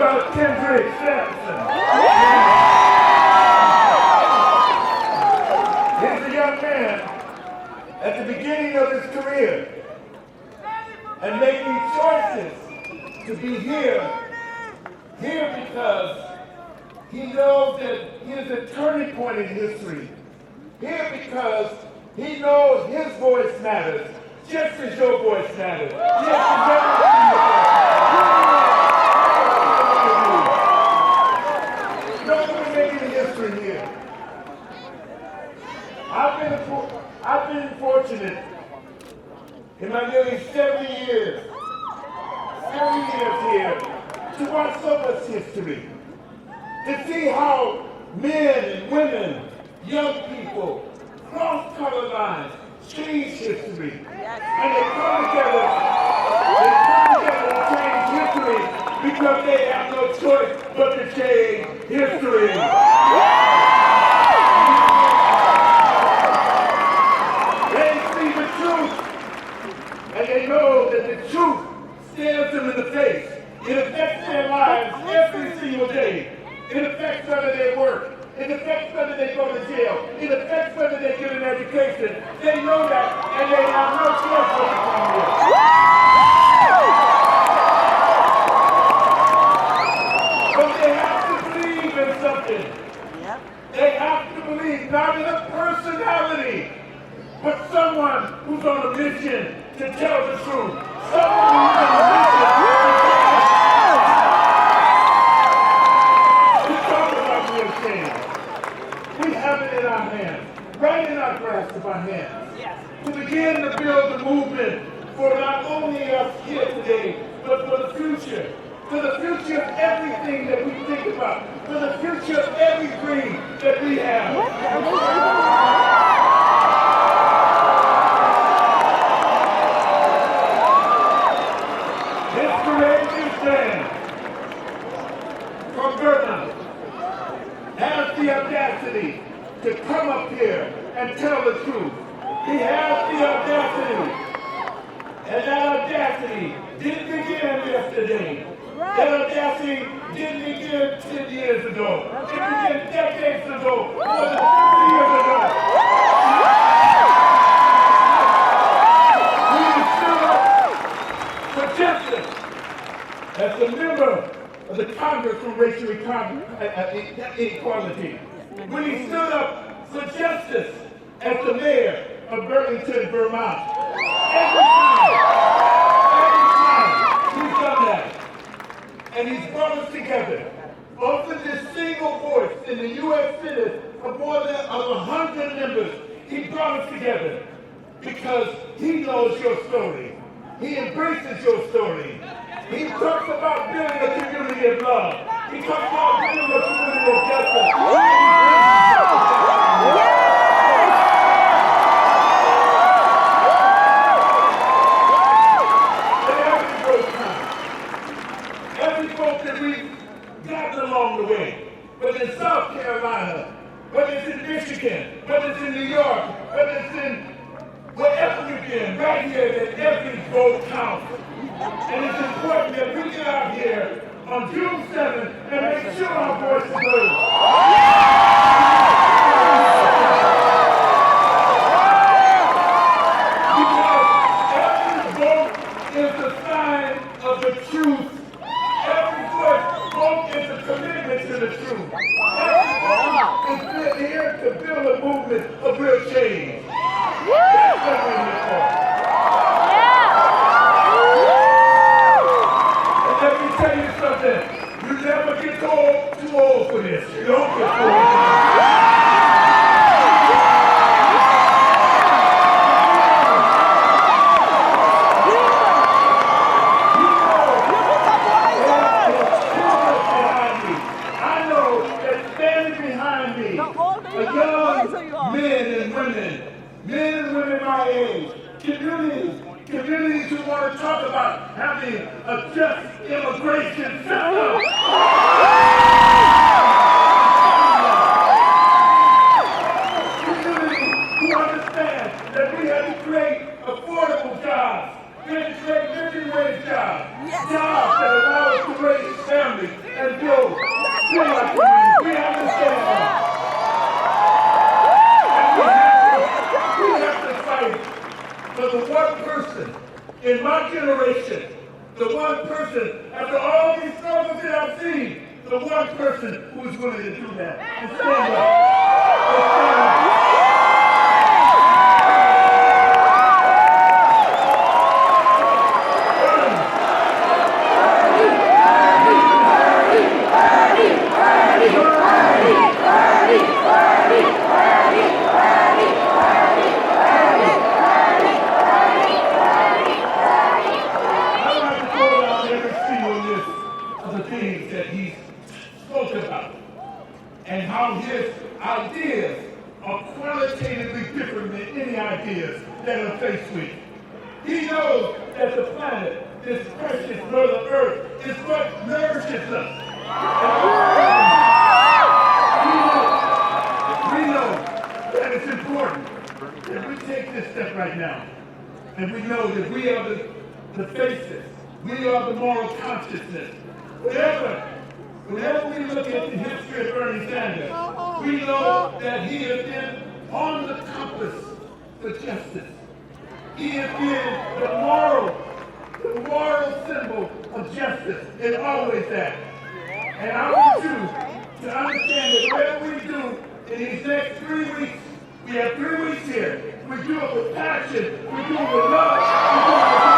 Brother Kendrick Sampson. He's a young man at the beginning of his career and making choices to be here because he knows that he is a turning point in history. Here because he knows his voice matters, just as your voice matters. Just as we're making history here. I've been fortunate in my nearly 70 years here to watch so much history, to see how men and women, young people, cross color lines, change history. And they come together to change history because they have no choice but to change history. They see the truth, and they know that the truth stares them in the face. It affects their lives every single day. It affects whether they work. It affects whether they go to jail. It affects whether they get an education. They know that, and they have no choice but to come here. But they have to believe in something. Yep. They have to believe not in a personality, but someone who's on a mission to tell the truth. Someone who's on a mission in our hands, right in our grasp of our hands, yes, to begin to build a movement for not only us here today, but for the future of everything that we think about, for the future of every dream that we have. This courageous man from Berlin has the audacity to come up here and tell the truth. He has the audacity. And that audacity didn't begin yesterday. Right. That audacity didn't begin 10 years ago. It began decades ago, more than 50 years ago. We stood up for justice as a member of the Congress for Racial Equality. When he stood up for justice as the mayor of Burlington, Vermont. Every time he's done that. And he's brought us together. Often this single voice in the U.S. Senate of more than 100 members, he brought us together because he knows your story. He embraces your story. He talks about building a community of love. He talks about building a community of justice. Every vote that we've gotten along the way, whether it's South Carolina, whether it's in Michigan, whether it's in New York, whether it's in wherever you've been, right here, that every vote counts. And it's important that we get out here on June 7th and make sure our voice is heard. Because every vote is a sign of the truth. Every vote is a commitment to the truth. Every vote is here to build a movement of real change. That's what we're here for. Let me tell you something. You never get too old for this. You don't get too old for this. I know that standing behind me are young men and women my age, communities who want to talk about having a just immigration system. Communities who understand that we have to create affordable jobs. We have to create living wage jobs. Yes. Jobs that allow us to raise families and the one person in my generation, the one person, after all these struggles that I've seen, the one person who is willing to do that and stand up. And stand up. And how his ideas are qualitatively different than any ideas that are faced with. He knows that the planet, this precious Mother Earth, is what nourishes us. We know that it's important that we take this step right now. And we know that we are the faces. We are the moral consciousness. Whenever we look at the history of Bernie Sanders, we know that he has been on the compass for justice. He has been the moral symbol of justice, and always that. And I want you to understand that whatever we do in these next 3 weeks, we have 3 weeks here. We do it with passion, we do it with love, we do it with